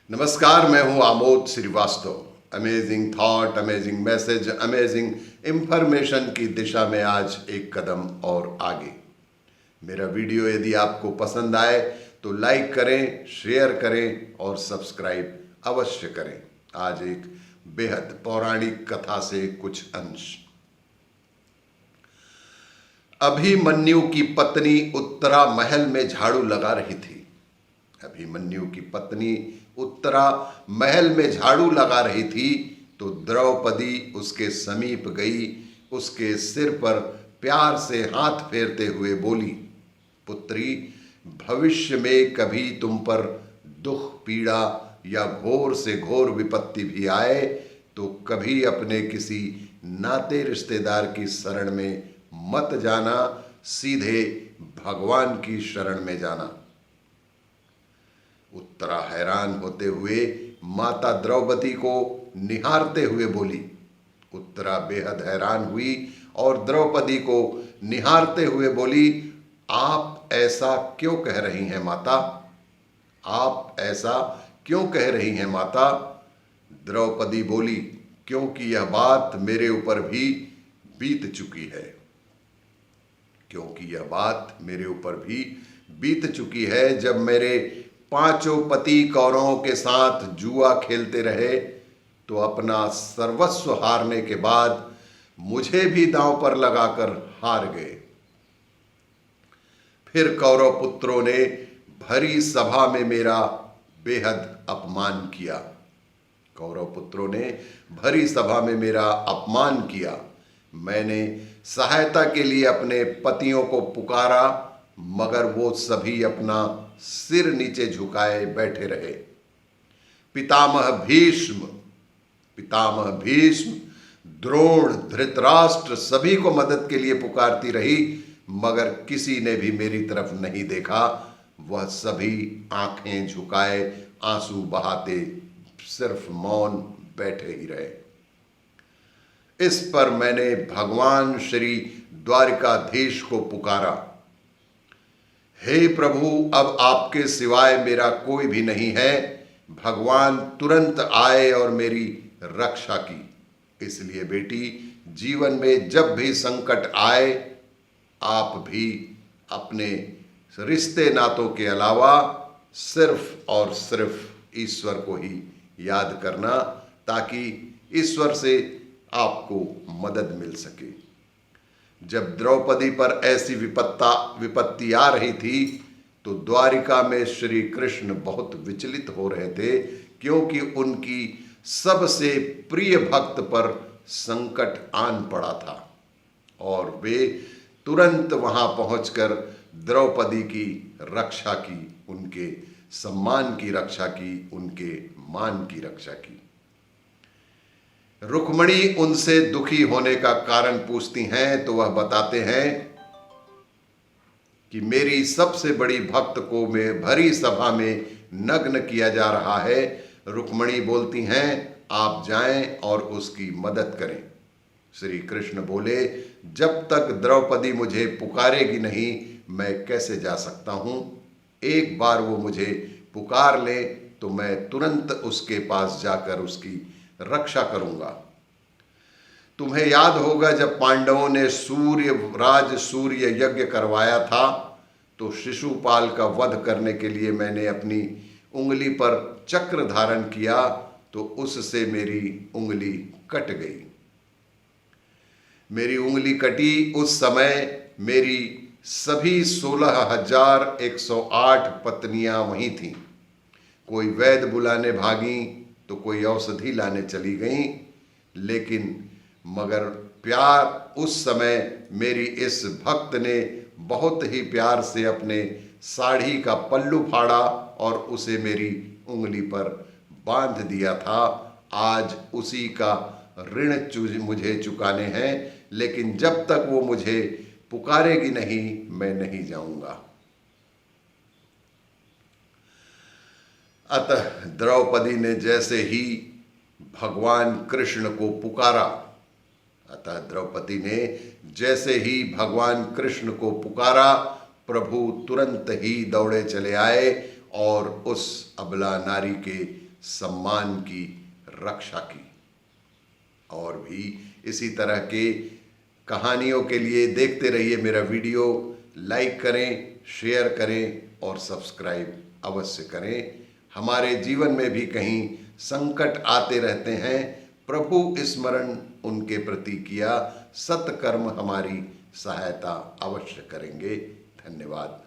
नमस्कार, मैं हूं Amod Shrivastava. Amazing thought, amazing message, amazing information की दिशा में आज एक कदम और आगे। मेरा वीडियो यदि आपको पसंद आए तो लाइक करें, शेयर करें और सब्सक्राइब अवश्य करें। आज एक बेहद पौराणिक कथा से कुछ अंश। अभिमन्यु की पत्नी उत्तरा महल में झाड़ू लगा रही थी। अभिमन्यु की पत्नी उत्तरा महल में झाड़ू लगा रही थी तो द्रौपदी उसके समीप गई, उसके सिर पर प्यार से हाथ फेरते हुए बोली, पुत्री, भविष्य में कभी तुम पर दुख, पीड़ा या घोर से घोर विपत्ति भी आए तो कभी अपने किसी नाते रिश्तेदार की शरण में मत जाना, सीधे भगवान की शरण में जाना। उत्तरा हैरान होते हुए माता द्रौपदी को निहारते हुए बोली। उत्तरा बेहद हैरान हुई और द्रौपदी को निहारते हुए बोली, आप ऐसा क्यों कह रही हैं माता? आप ऐसा क्यों कह रही हैं माता? द्रौपदी बोली, क्योंकि यह बात मेरे ऊपर भी बीत चुकी है। क्योंकि यह बात मेरे ऊपर भी बीत चुकी है। जब मेरे पांचों पति कौरवों के साथ जुआ खेलते रहे तो अपना सर्वस्व हारने के बाद मुझे भी दांव पर लगाकर हार गए। फिर कौरव पुत्रों ने भरी सभा में मेरा बेहद अपमान किया। कौरव पुत्रों ने भरी सभा में मेरा अपमान किया। मैंने सहायता के लिए अपने पतियों को पुकारा, मगर वो सभी अपना सिर नीचे झुकाए बैठे रहे। पितामह भीष्म, द्रोण, धृतराष्ट्र सभी को मदद के लिए पुकारती रही, मगर किसी ने भी मेरी तरफ नहीं देखा। वह सभी आंखें झुकाए, आंसू बहाते सिर्फ मौन बैठे ही रहे। इस पर मैंने भगवान श्री द्वारिकाधीश को पुकारा, हे प्रभु, अब आपके सिवाय मेरा कोई भी नहीं है। भगवान तुरंत आए और मेरी रक्षा की। इसलिए बेटी, जीवन में जब भी संकट आए, आप भी अपने रिश्ते नातों के अलावा सिर्फ और सिर्फ ईश्वर को ही याद करना, ताकि ईश्वर से आपको मदद मिल सके। जब द्रौपदी पर ऐसी विपत्ति आ रही थी तो द्वारिका में श्री कृष्ण बहुत विचलित हो रहे थे, क्योंकि उनकी सबसे प्रिय भक्त पर संकट आन पड़ा था और वे तुरंत वहां पहुंचकर द्रौपदी की रक्षा की, उनके सम्मान की रक्षा की, उनके मान की रक्षा की। रुक्मणी उनसे दुखी होने का कारण पूछती हैं तो वह बताते हैं कि मेरी सबसे बड़ी भक्त को मैं भरी सभा में नग्न किया जा रहा है। रुक्मणी बोलती हैं, आप जाएं और उसकी मदद करें। श्री कृष्ण बोले, जब तक द्रौपदी मुझे पुकारेगी नहीं, मैं कैसे जा सकता हूं? एक बार वो मुझे पुकार ले तो मैं तुरंत उसके पास जाकर उसकी रक्षा करूंगा। तुम्हें याद होगा, जब पांडवों ने सूर्य यज्ञ करवाया था तो शिशुपाल का वध करने के लिए मैंने अपनी उंगली पर चक्र धारण किया तो उससे मेरी उंगली कट गई। मेरी उंगली कटी उस समय मेरी सभी 16,108 पत्नियां वहीं थीं। कोई वैद्य बुलाने भागी तो कोई औषधि लाने चली गईं, लेकिन मगर प्यार उस समय मेरी इस भक्त ने बहुत ही प्यार से अपने साड़ी का पल्लू फाड़ा और उसे मेरी उंगली पर बांध दिया था। आज उसी का ऋण मुझे चुकाने हैं, लेकिन जब तक वो मुझे पुकारेगी नहीं, मैं नहीं जाऊंगा। अतः द्रौपदी ने जैसे ही भगवान कृष्ण को पुकारा, प्रभु तुरंत ही दौड़े चले आए और उस अबला नारी के सम्मान की रक्षा की। और भी इसी तरह के कहानियों के लिए देखते रहिए मेरा वीडियो। लाइक करें, शेयर करें और सब्सक्राइब अवश्य करें। हमारे जीवन में भी कहीं संकट आते रहते हैं, प्रभु स्मरण उनके प्रति किया, सत्कर्म हमारी सहायता अवश्य करेंगे। धन्यवाद।